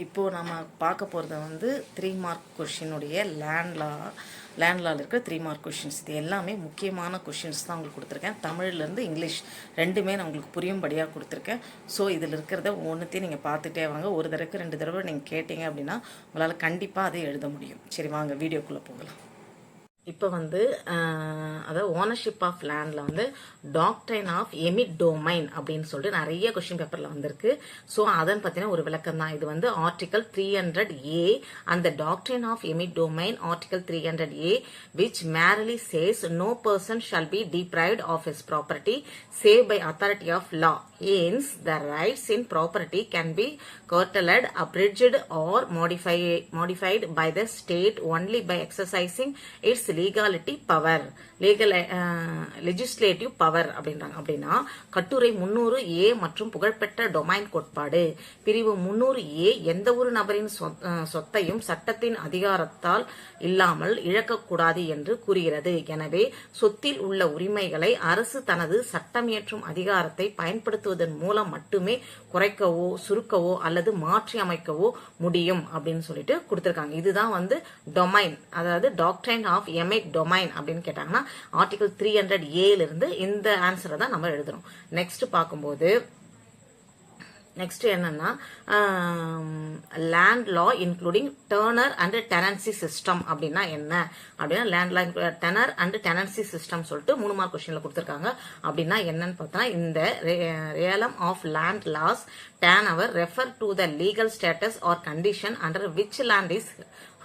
இப்போது நம்ம பார்க்க போகிறது வந்து 3 மார்க் கொஷினுடைய லேண்ட்லாவில் இருக்கிற 3 மார்க் கொஷின்ஸ். இது எல்லாமே முக்கியமான கொஷின்ஸ் தான் உங்களுக்கு கொடுத்துருக்கேன். தமிழ்லேருந்து இங்கிலீஷ் ரெண்டுமே நான் உங்களுக்கு புரியும்படியாக கொடுத்துருக்கேன். ஸோ இதில் இருக்கிறத ஒன்றுத்தையும் நீங்கள் பார்த்துட்டே வாங்க. ஒரு தடவைக்கு 2 தடவை நீங்கள் கேட்டீங்க அப்படின்னா உங்களால் கண்டிப்பாக அதை எழுத முடியும். சரி, வாங்க வீடியோக்குள்ளே போகலாம். இப்போ வந்து அதாவது ஓனர்ஷிப் ஆஃப் லேண்டில் வந்து டாக்ட்ரைன் ஆஃப் எமிட் டொமைன் அப்படின்னு சொல்லிட்டு நிறைய கொஸ்டின் பேப்பரில் வந்திருக்கு. ஸோ அதன் பற்றின ஒரு விளக்கம் தான் இது. வந்து ஆர்டிகல் 300A அந்த doctrine of eminent domain article 300A which merely says no person shall be deprived of his property save by authority of law. Hence, the rights in property can be curtailed, abridged or modified by the state only by exercising its legality power. legislative power அப்படின்னா கட்டுரை 300A மற்றும் புகழ்பெற்ற domain கோட்பாடு பிரிவு 300A எந்த ஒரு நபரின் சொத்தையும் சட்டத்தின் அதிகாரத்தால் இல்லாமல் இழக்கக்கூடாது என்று கூறுகிறது. எனவே சொத்தில் உள்ள உரிமைகளை அரசு தனது சட்டமியற்றும் அதிகாரத்தை பயன்படுத்துவதன் மூலம் மட்டுமே குறைக்கவோ சுருக்கவோ அல்லது மாற்றி அமைக்கவோ முடியும் அப்படின்னு சொல்லிட்டு கொடுத்திருக்காங்க. இதுதான் வந்து டொமைன், அதாவது டாக்ட்ரைன் ஆஃப் எமிட் டொமைன் அப்படின்னு கேட்டாங்கன்னா ஆர்டிகல் 300A இருந்து இந்த ஆன்சரை தான் நம்ம எழுதுறோம். நெக்ஸ்ட் என்னன்னா land law including tenure and tenancy system அப்படின்னா என்ன அப்படின்னா land law tenure and tenancy system சொல்லிட்டு 3 மார்க் கொஸ்டின்ல கொடுத்துருக்காங்க. அப்படின்னா என்னன்னு பார்த்தா இந்த realm of land laws turnover refer to the legal status or condition under which land is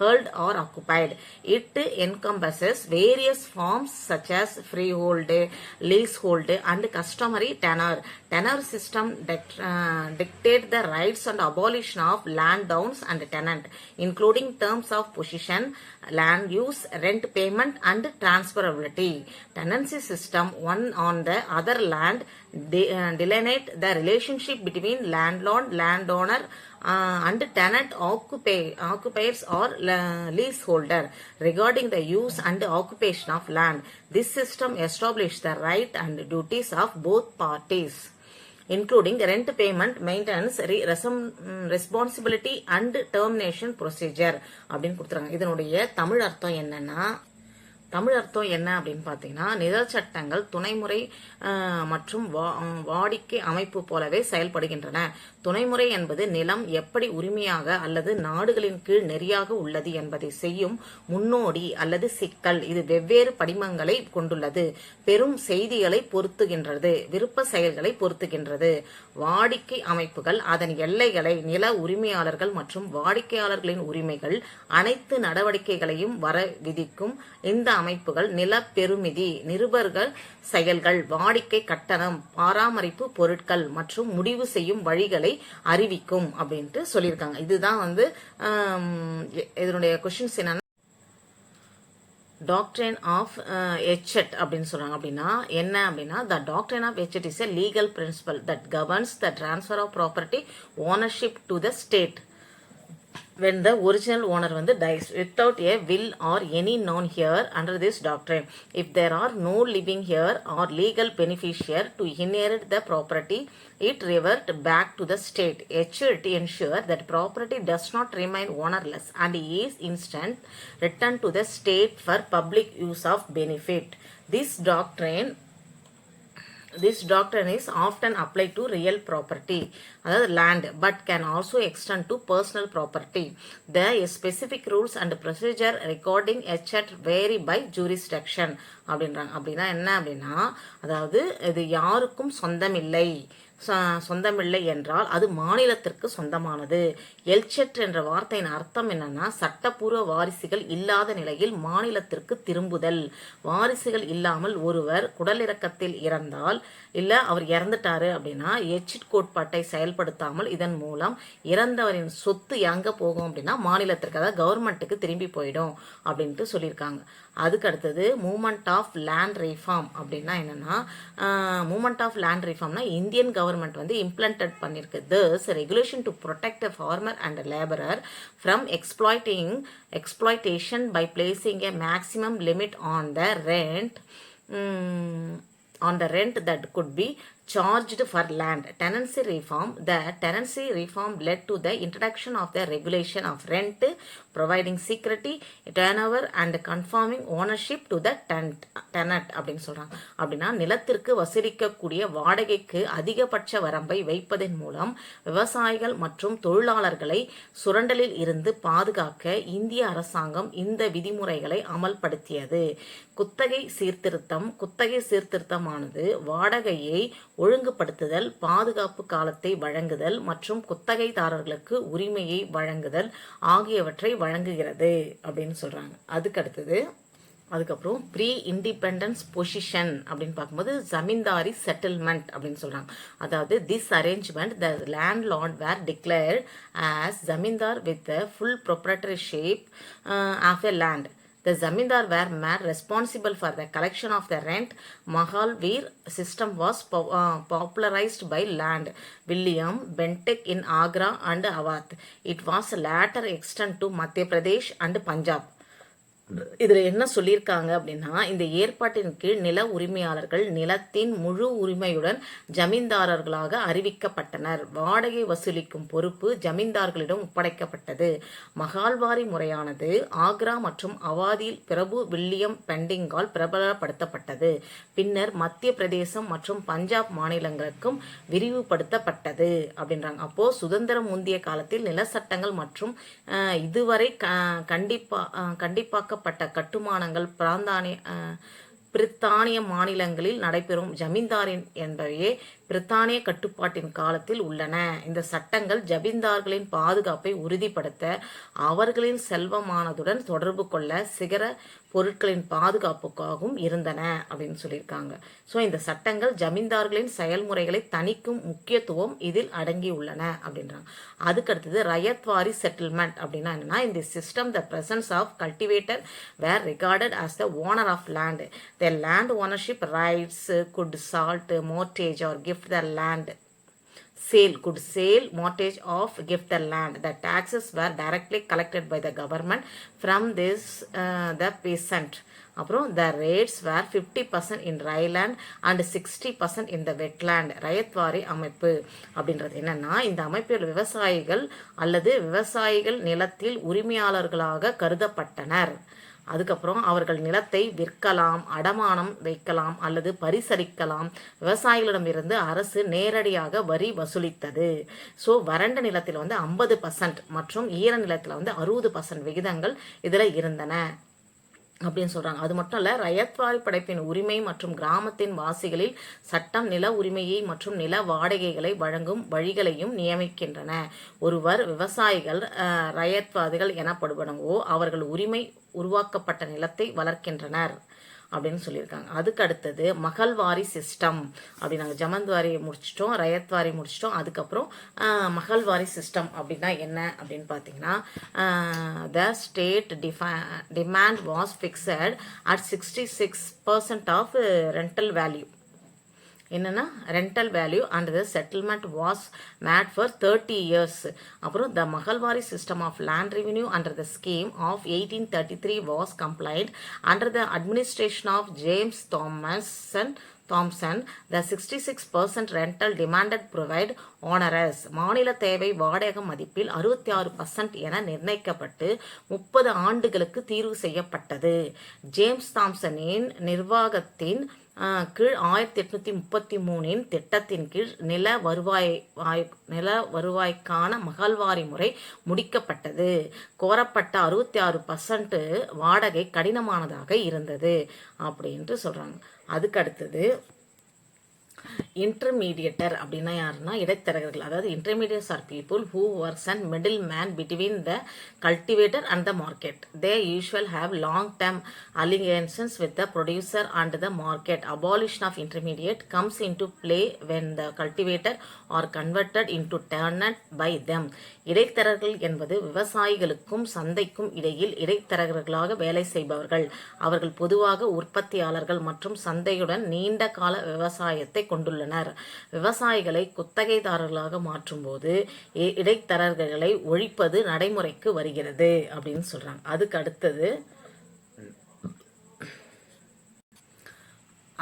held or occupied. It encompasses various forms such as freehold, leasehold and customary tenure. Tenure system dictate the rights and abolition of landowners and tenant, including terms of possession, land use, rent payment and transferability. Tenancy system one on the other land delineate the relationship between landlord, landowner and tenant occupiers or leaseholder regarding the use and occupation of land. This system establishes the right and duties of both parties, including rent payment, maintenance, responsibility and termination procedure அப்படின்னு கொடுத்துறாங்க. இதனுடைய தமிழ் அர்த்தம் என்ன அப்படின்னு பார்த்தீங்கன்னா நிழல் சட்டங்கள் துணைமுறை மற்றும் வாடிக்கை அமைப்பு போலவே செயல்படுகின்றன. துணைமுறை என்பது நிலம் எப்படி உரிமையாக அல்லது நாடுகளின் கீழ் நெறியாக உள்ளது என்பதை செய்யும் முன்னோடி அல்லது சிக்கல். இது வெவ்வேறு படிமங்களை கொண்டுள்ளது. பெரும் செய்திகளை பொருத்துகின்றது, விருப்ப செயல்களை பொருத்துகின்றது. வாடிக்கை அமைப்புகள் அதன் எல்லைகளை நில உரிமையாளர்கள் மற்றும் வாடிக்கையாளர்களின் உரிமைகள் அனைத்து நடவடிக்கைகளையும் வர விதிக்கும். இந்த அமைப்புகள் நில பெருமிதி, நிருபர்கள் செயல்கள், வாடிக்கை கட்டணம், பராமரிப்பு பொருட்கள் மற்றும் முடிவு செய்யும் வழிகளை அறிவிக்கும் அப்படின்ட்டு சொல்லியிருக்காங்க. இதுதான் வந்து இதனுடைய கொஸ்டின்ஸ் என்னன்னா டாக்ட்ரைன் ஆஃப் எச்சட் அப்படின்னு சொல்றாங்க. அப்படின்னா என்ன அப்படின்னா the doctrine of escheat is a legal principle that governs the transfer of property ownership to the state when the original owner வந்து dies without a will or any known heir under this doctrine. If there are no living heir or legal beneficiary to inherit the property, it revert back to the state. It should ensure that property does not remain ownerless and is instant returned to the state for public use of benefit. This doctrine is often applied to real property, அதாவது land, but can also extend to personal property. The specific rules and procedure regarding eschat vary by jurisdiction அப்படின்றாங்க. அப்படின்னா என்ன அப்படின்னா அதாவது இது யாருக்கும் சொந்தமில்லை என்றால் அது மாநிலத்திற்கு சொந்தமானது. எல்செட் என்ற வார்த்தையின் அர்த்தம் என்னன்னா சட்டப்பூர்வ வாரிசுகள் இல்லாத நிலையில் மாநிலத்திற்கு திரும்புதல். வாரிசுகள் இல்லாமல் ஒருவர் குடலிறக்கத்தில் இறந்தால் இல்ல அவர் இறந்துட்டாரு அப்படின்னா எச்சிட் கோட்பாட்டை செயல்படுத்தாமல் இதன் மூலம் இறந்தவரின் சொத்து எங்க போகும் அப்படின்னா மாநிலத்திற்கு, அதாவது கவர்மெண்ட்டுக்கு திரும்பி போயிடும் அப்படின்ட்டு சொல்லியிருக்காங்க. அதுக்கு அடுத்தது மூமெண்ட் ஆஃப் லேண்ட் ரிஃபார்ம் அப்படின்னா என்னன்னா மூமெண்ட் ஆஃப் லேண்ட் ரிஃபார்ம்னா இந்தியன் கவர்மெண்ட் வந்து இம்ப்ளிமெண்ட் பண்ணிருக்கு. This regulation to protect a farmer and a laborer from exploitation by placing a maximum limit on the rent that could be charged for land. The tenancy reform led to the introduction of the regulation of rent, providing security, turnover and confirming ownership to the tenant அப்படின்னு சொல்றாங்க. அப்படின்னா நிலத்திற்கு வசூலிக்கக்கூடிய வாடகைக்கு அதிகபட்ச வரம்பை வைப்பதன் மூலம் விவசாயிகள் மற்றும் தொழிலாளர்களை சுரண்டலில் இருந்து பாதுகாக்க இந்திய அரசாங்கம் இந்த விதிமுறைகளை அமல்படுத்தியது. குத்தகை சீர்திருத்தமானது வாடகையை ஒழுங்குபடுத்துதல், பாதுகாப்பு காலத்தை வழங்குதல் மற்றும் குத்தகைதாரர்களுக்கு உரிமையை வழங்குதல் ஆகியவற்றை வழங்குகிறது அப்படின்னு சொல்றாங்க. அதுக்கப்புறம் ப்ரீ இண்டிபெண்டன்ஸ் பொசிஷன் அப்படின்னு பார்க்கும்போது ஜமீன்தாரி செட்டில்மெண்ட் அப்படின்னு சொல்றாங்க. அதாவது this arrangement the landlord were declared as zamindar with full proprietorship of a land. The zamindar were made responsible for the collection of the rent. Mahalveer system was popularized by Lord William Bentinck in Agra and Awadh. It was later extended to Madhya Pradesh and Punjab. இதில் என்ன சொல்லியிருக்காங்க அப்படின்னா, இந்த ஏற்பாட்டின் கீழ் நில உரிமையாளர்கள் நிலத்தின் முழு உரிமையுடன் ஜமீன்தாரர்களாக அறிவிக்கப்பட்டனர். வாடகை வசூலிக்கும் பொறுப்பு ஜமீன்தார்களிடம் ஒப்படைக்கப்பட்டது. மகால்வாரி முறையானது ஆக்ரா மற்றும் அவாதில் பிரபு வில்லியம் பெண்டிங்கால் பிரபலப்படுத்தப்பட்டது. பின்னர் மத்திய பிரதேசம் மற்றும் பஞ்சாப் மாநிலங்களுக்கும் விரிவுபடுத்தப்பட்டது அப்படின்றாங்க. அப்போ சுதந்திரம் முந்திய காலத்தில் நில சட்டங்கள் மற்றும் இதுவரை கண்டிப்பாக்கப்பட்ட கட்டுமானங்கள் பிரித்தானிய மாநிலங்களில் நடைபெறும் ஜமீன்தாரின் என்பவையே பிரித்தானிய கட்டுப்பாட்டின் காலத்தில் உள்ளன. இந்த சட்டங்கள் ஜமீன்தார்களின் பாதுகாப்பை உறுதிப்படுத்த, அவர்களின் செல்வமானதுடன் தொடர்பு கொள்ள, சிகர பொருட்களின் பாதுகாப்புக்காகவும் இருந்தன அப்படின்னு சொல்லியிருக்காங்க. ஸோ இந்த சட்டங்கள் ஜமீன்தார்களின் செயல்முறைகளை தணிக்கும் முக்கியத்துவம் இதில் அடங்கியுள்ளன அப்படின்றாங்க. அதுக்கடுத்தது ரயத்வாரி செட்டில்மெண்ட் அப்படின்னா என்னன்னா, இந்த system the presence of cultivator were recorded as the owner of land. The land ownership rights could sold mortgage or gift the land. Could sale, mortgage of gift the land. The taxes were directly collected by the government from this the peasant. அப்புறம் the rates were 50% in dry land and 60% in the wetland. Ryotwari அமைப்பு அப்படின்றது என்னன்னா, இந்த அமைப்பில் விவசாயிகள் நிலத்தில் உரிமையாளர்களாக கருதப்பட்டனர். அதுக்கப்புறம் அவர்கள் நிலத்தை விற்கலாம், அடமானம் வைக்கலாம் அல்லது பரிசளிக்கலாம். விவசாயிகளிடமிருந்து அரசு நேரடியாக வரி வசூலித்தது. ஸோ வறண்ட நிலத்தில் 50% மற்றும் ஈர நிலத்தில் 60% விகிதங்கள் இதில் இருந்தன அப்படின்னு சொல்றாங்க. அது மட்டும் இல்ல, ரயத்வாரி படைப்பின் உரிமை மற்றும் கிராமத்தின் வாசிகளில் சட்டம் நில உரிமையை மற்றும் நில வாடகைகளை வழங்கும் வழிகளையும் நியமிக்கின்றன. ஒருவர் விவசாயிகள் ரயத்வாதிகள் எனப்படுவனவோ அவர்கள் உரிமை உருவாக்கப்பட்ட நிலத்தை வளர்க்கின்றனர் அப்படின்னு சொல்லியிருக்காங்க. அதுக்கு அடுத்தது மகள்வாரி சிஸ்டம் அப்படி நாங்கள் ஜமந்த்வாரி முடிச்சிட்டோம், ரயத்வாரி முடிச்சிட்டோம். அதுக்கப்புறம் மகள்வாரி சிஸ்டம் அப்படின்னா என்ன அப்படின்னு பார்த்தீங்கன்னா, the state demand was fixed at 66% of rental value. என்னன்னா rental value and the settlement was made for 30 years. அப்புறம் the Mahalwari system of land revenue under the scheme of 1833 was complained under the administration of James Thomson. The 66% rental demanded provide onerous. மாநில தேவை வாடகை மதிப்பில் 66% என நிர்ணயிக்கப்பட்டு 30 ஆண்டுகளுக்கு தீர்வு செய்யப்பட்டது. James தாம்சனின் நிர்வாகத்தின் கீழ் 1833 திட்டத்தின் கீழ் நில வருவாய்க்கான மகள்வாரி முறை முடிக்கப்பட்டது. கோரப்பட்ட 66% வாடகை கடினமானதாக இருந்தது அப்படின்ட்டு சொல்றாங்க. அதுக்கு அடுத்தது இன்டர்மீடியேட்டர் அப்படின்னா யாருன்னா இடைத்தரகர்கள். அதாவது intermediates are people who works and middle man between the cultivator and the market. They usual have long term alliances with the producer and the market. Abolition of intermediate comes into play when the cultivator are converted into tenant by them. இடைத்தரகர்கள் என்பது விவசாயிகளுக்கும் சந்தைக்கும் இடையில் இடைத்தரகர்களாக வேலை செய்பவர்கள். அவர்கள் பொதுவாக உற்பத்தியாளர்கள் மற்றும் சந்தையுடன் நீண்ட கால விவசாயத்தை கொண்டுள்ளனர். விவசாயிகளை குத்தகைதாரர்களாக மாற்றும் போது இடைத்தரகர்களை ஒழிப்பது நடைமுறைக்கு வருகிறது அப்படின்னு சொல்றாங்க. அதுக்கு அடுத்தது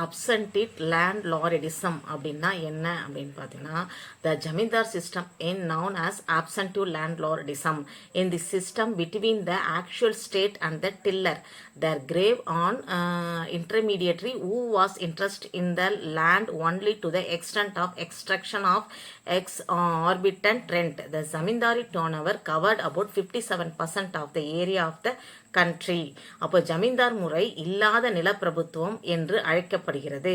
அப்சன்டிட் லேண்ட்லார்டிசம் அப்படின்னா என்ன அப்படின்னு பார்த்தீங்கன்னா the zamindar system in known as absentee landlordism in the system between the actual state and the tiller their grave on intermediary who was interested in the land only to the extent of extraction of exorbitant rent. The zamindari turnover covered about 57% of the area of the country. அப்போ ஜமீன்தார் முறை இல்லாத நிலப்பிரபுத்துவம் என்று அழைக்கப்படுகிறது.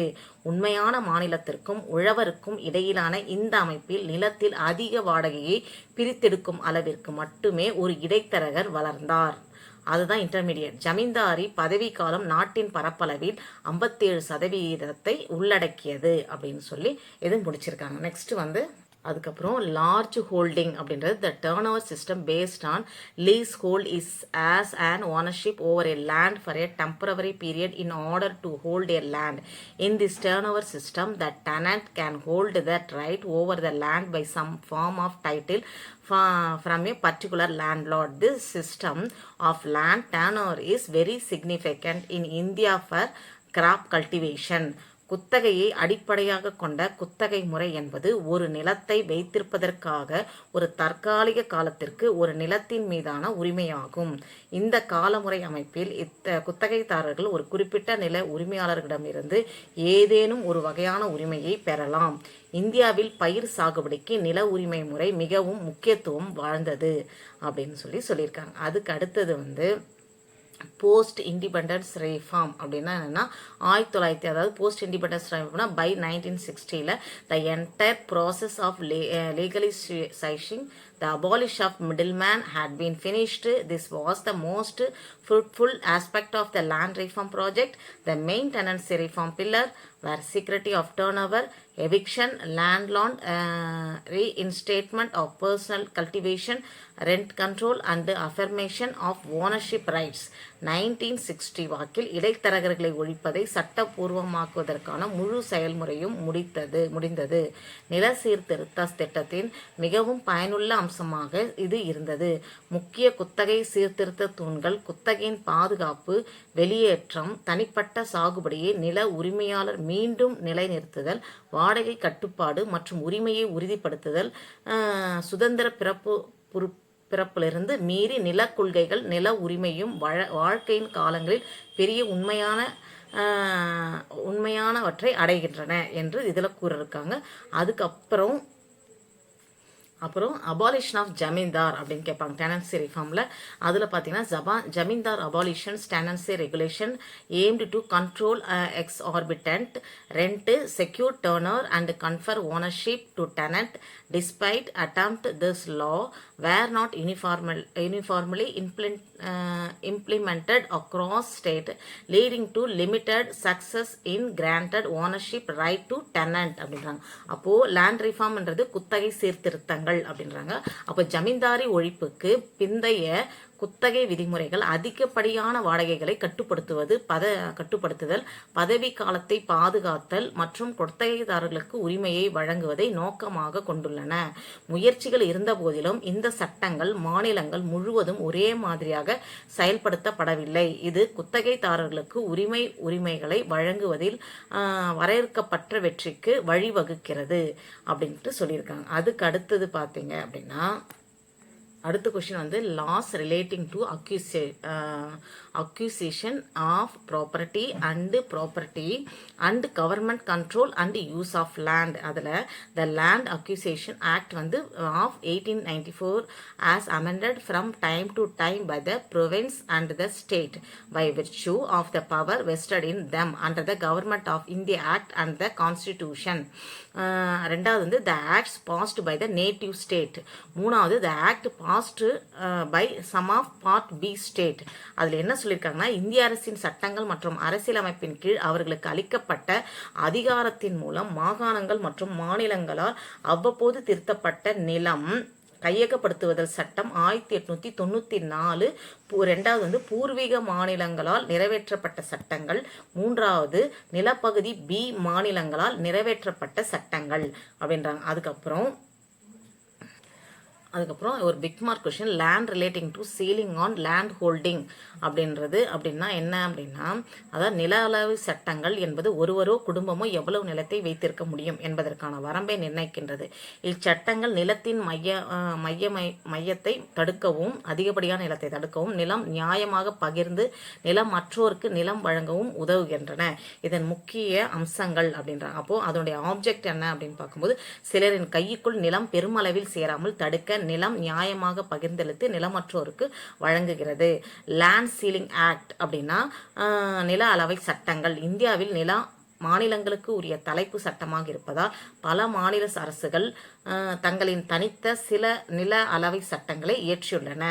உண்மையான மாநிலத்திற்கும் உழவருக்கும் இடையிலான இந்த அமைப்பில் நிலத்தில் அதிக வாடகையை பிரித்தெடுக்கும் அளவிற்கு மட்டுமே ஒரு இடைத்தரகர் வளர்ந்தார். அதுதான் இன்டர்மீடியட். ஜமீன்தாரி பதவி காலம் நாட்டின் பரப்பளவில் 57% உள்ளடக்கியது அப்படின்னு சொல்லி இது முடிச்சிருக்காங்க. நெக்ஸ்ட் வந்து அதுக்கப்புறம் லார்ஜ் ஹோல்டிங் அப்படின்றது the turn over system based on lease hold is as an ownership over a land for a temporary period in order to hold a land. In this turn over system the tenant can hold that right over the land by some form of title from a particular landlord. This system of land turnover is very significant in India for crop cultivation. குத்தகையை அடிப்படையாக கொண்ட குத்தகை முறை என்பது ஒரு நிலத்தை வைத்திருப்பதற்காக ஒரு தற்காலிக காலத்திற்கு ஒரு நிலத்தின் மீதான உரிமையாகும். இந்த காலமுறை அமைப்பில் குத்தகைதாரர்கள் ஒரு குறிப்பிட்ட நில உரிமையாளர்களிடமிருந்து ஏதேனும் ஒரு வகையான உரிமையை பெறலாம். இந்தியாவில் பயிர் சாகுபடிக்கு நில உரிமை முறை மிகவும் முக்கியத்துவம் வாழ்ந்தது அப்படின்னு சொல்லியிருக்காங்க. அதுக்கு அடுத்தது வந்து போஸ்ட் இண்டிபெண்டன்ஸ் ரீஃபார்ம் அப்படின்னா என்னென்னா 1900 அதாவது போஸ்ட் இண்டிபெண்டன்ஸ் ரீஃபார்ம்னா by 1960 the entire process of legalizing the abolition of middleman had been finished. This was the most fruitful aspect of the land reform project. The main tenancy reform pillar were security of turnover, eviction, landlord reinstatement of personal cultivation, rent control and affirmation of ownership rights. 1960 வாக்கில் இடைத்தரகர்களை ஒழிப்பதை சட்டப்பூர்வமாக்குவதற்கான முழு செயல்முறையும் முடிந்தது. நில சீர்திருத்த திட்டத்தின் மிகவும் பயனுள்ள அம்சமாக இது இருந்தது. முக்கிய குத்தகை சீர்திருத்த தூண்கள் குத்தகையின் பாதுகாப்பு, வெளியேற்றம், தனிப்பட்ட சாகுபடியை நில உரிமையாளர் மீண்டும் நிலைநிறுத்துதல், வாடகை கட்டுப்பாடு மற்றும் உரிமையை உறுதிப்படுத்துதல், சுதந்திர பிறப்பிலிருந்து மீறி நில கொள்கைகள், நில உரிமையும் வாழ்க்கையின் காலங்களில் பெரிய உண்மையானவற்றை அடைகின்றன என்று இதில் கூறியிருக்காங்க. அதுக்கப்புறம் அபாலிஷன் ஆஃப் ஜமீன்தார் அப்படின்னு கேட்பாங்க டெனன்சி ரிஃபார்மில். அதில் பார்த்தீங்கன்னா zamindar abolitions tenancy regulation aimed to control exorbitant rent, secure tenure and confer ownership to tenant. Despite attempt, this law were not uniformly implemented across state, leading to limited success in granted ownership right to tenant அப்படின்றாங்க. அப்போ land ரிஃபார்ம்ன்றது குத்தகை சீர்திருத்தங்கள் அப்படின்றாங்க. அப்போ ஜமீன்தாரி ஒழிப்புக்கு பிந்தைய குத்தகை விதிமுறைகள் அதிகப்படியான வாடகைகளை கட்டுப்படுத்துதல், பதவி காலத்தை பாதுகாத்தல் மற்றும் குத்தகைதாரர்களுக்கு உரிமையை வழங்குவதை நோக்கமாக கொண்டுள்ளன. முயற்சிகள் இருந்த போதிலும் இந்த சட்டங்கள் மாநிலங்கள் முழுவதும் ஒரே மாதிரியாக செயல்படுத்தப்படவில்லை. இது குத்தகைதாரர்களுக்கு உரிமைகளை வழங்குவதில் வரையறுக்கப்பட்ட வெற்றிக்கு வழிவகுக்கிறது அப்படின்ட்டு சொல்லியிருக்காங்க. அதுக்கு அடுத்தது பார்த்தீங்க அப்படின்னா அடுத்த கொஸ்டின் வந்து laws relating to acquisition of property and government control and use of land. அதில் த லேண்ட் அக்யூசியேஷன் ஆக்ட் வந்து of 1894 as amended from time to time by the province and the state by virtue of the power vested in them under the government of India act and the constitution. ரெண்டாவது வந்து the acts passed by the native state. மூணாவது the act passed by some of part B state. அதில் என்ன சொல்லியிருக்காங்கன்னா இந்திய அரசின் சட்டங்கள் மற்றும் அரசியலமைப்பின் கீழ் அவர்களுக்கு அளிக்கப்பட்ட அதிகாரத்தின் மூலம் மாகாணங்கள் மற்றும் மாநிலங்களால் அவ்வப்போது திருத்தப்பட்ட நிலம் கையகப்படுத்துவதல் சட்டம் 1894. ரெண்டாவது வந்து பூர்வீக மாநிலங்களால் நிறைவேற்றப்பட்ட சட்டங்கள். மூன்றாவது நிலப்பகுதி பி மாநிலங்களால் நிறைவேற்றப்பட்ட சட்டங்கள் அப்படின்றாங்க. அதுக்கப்புறம் அதுக்கப்புறம் ஒரு big mark question, land relating to ceiling on land holding அப்படின்றது அப்படின்னா என்ன அப்படின்னா, அதாவது நில அளவு சட்டங்கள் என்பது ஒருவரோ குடும்பமோ எவ்வளவு நிலத்தை வைத்திருக்க முடியும் என்பதற்கான வரம்பை நிர்ணயிக்கின்றது. இச்சட்டங்கள் நிலத்தின் மையத்தை தடுக்கவும், அதிகப்படியான நிலத்தை தடுக்கவும், நிலம் நியாயமாக பகிர்ந்து நிலம் மற்றோருக்கு நிலம் வழங்கவும் உதவுகின்றன. இதன் முக்கிய அம்சங்கள் அப்படின்றாங்க. அப்போ அதனுடைய ஆப்ஜெக்ட் என்ன அப்படின்னு பார்க்கும்போது, சிலரின் கைக்குள் நிலம் பெருமளவில் சேராமல் தடுக்க நிலம் நியாயமாக பகிர்ந்தெடுத்து நிலமற்றோருக்கு வழங்குகிறது. லேண்ட் சீலிங் ஆக்ட் அப்படின்னா நில அளவை சட்டங்கள். இந்தியாவில் மாநிலங்களுக்கு உரிய தலைப்பு சட்டமாக இருப்பதால் பல மாநில அரசுகள் தங்களின் தனித்த சில நில அளவை சட்டங்களை இயற்றியுள்ளன.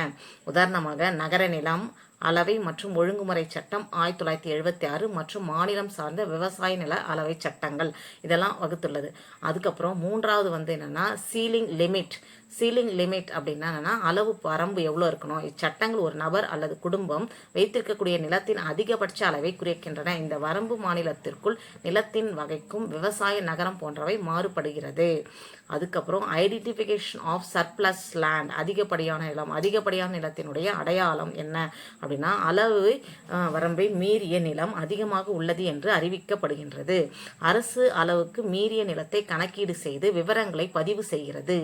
உதாரணமாக நகர நிலம் அளவை மற்றும் ஒழுங்குமுறை சட்டம் 1976 மற்றும் மாநிலம் சார்ந்த விவசாய நில அளவை சட்டங்கள் இதெல்லாம் வகுத்துள்ளது. அதுக்கப்புறம் மூன்றாவது என்னன்னா சீலிங் லிமிட் அப்படின்னா என்னன்னா, அளவு வரம்பு எவ்வளோ இருக்கணும். இச்சட்டங்கள் ஒரு நபர் அல்லது குடும்பம் வைத்திருக்கக்கூடிய நிலத்தின் அதிகபட்ச அளவை குறைக்கின்றன. இந்த வரம்பு மாநிலத்திற்குள் நிலத்தின் வகைக்கும் விவசாய நகரம் போன்றவை மாறுபடுகிறது. அதுக்கப்புறம் ஐடென்டிஃபிகேஷன் ஆஃப் சர்ப்ளஸ் லேண்ட், அதிகப்படியான நிலத்தினுடைய அடையாளம் என்ன அப்படின்னா, அளவு வரம்பை மீறிய நிலம் அதிகமாக உள்ளது என்று அறிவிக்கப்படுகின்றது. அரசு அளவுக்கு மீறிய நிலத்தை கணக்கீடு செய்து விவரங்களை பதிவு செய்கிறது.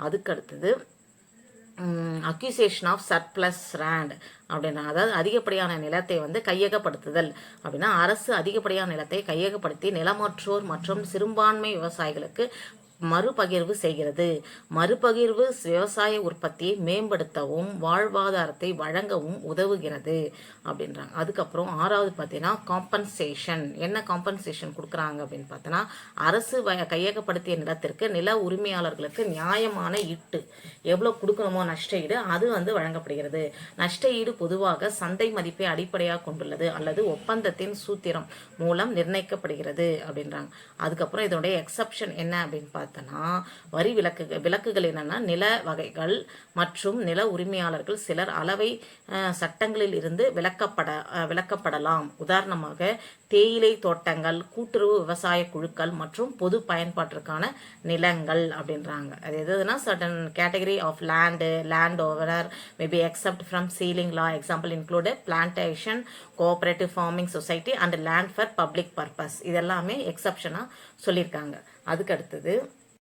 அதுக்கடுத்தது அக்யூசேஷன் ஆஃப் சர்ப்ளஸ் லேண்ட் அப்படின்னா, அதாவது அதிகப்படியான நிலத்தை கையகப்படுத்துதல் அப்படின்னா, அரசு அதிகப்படியான நிலத்தை கையகப்படுத்தி நிலமற்றோர் மற்றும் சிறுபான்மை விவசாயிகளுக்கு மறுபகிர்வு செய்கிறது. மறுபகிர்வு விவசாய உற்பத்தியை மேம்படுத்தவும் வாழ்வாதாரத்தை வழங்கவும் உதவுகிறது அப்படின்றாங்க. அதுக்கப்புறம் ஆறாவது பார்த்தீங்கன்னா காம்பன்சேஷன். என்ன காம்பன்சேஷன் கொடுக்குறாங்க அப்படின்னு பார்த்தோன்னா, அரசு கையகப்படுத்திய நிலத்திற்கு நில உரிமையாளர்களுக்கு நியாயமான ஈட்டு எவ்வளோ கொடுக்கணுமோ நஷ்ட ஈடு அது வழங்கப்படுகிறது. நஷ்ட ஈடு பொதுவாக சந்தை மதிப்பை அடிப்படையாக கொண்டுள்ளது அல்லது ஒப்பந்தத்தின் சூத்திரம் மூலம் நிர்ணயிக்கப்படுகிறது அப்படின்றாங்க. அதுக்கப்புறம் இதனுடைய எக்ஸப்ஷன் என்ன அப்படின்னு பார்த்தோன்னா, வரி விலக்குகள் என்னன்னா, நில வகைகள் மற்றும் நில உரிமையாளர்கள் சிலர் அளவை சட்டங்களில் இருந்து விலக்கப்படலாம். உதாரணமாக தேயிலை தோட்டங்கள், கூட்டுறவு விவசாய குழுக்கள் மற்றும் பொது பயன்பாட்டிற்கான நிலங்கள் அப்படின்றாங்க. அது எதுனா certain category of land owner may be exempt from ceiling law. Example include plantation, cooperative farming society and land for public purpose. இதெல்லாமே எக்ஸப்ஷனா சொல்லியிருக்காங்க. அதுக்கு அடுத்தது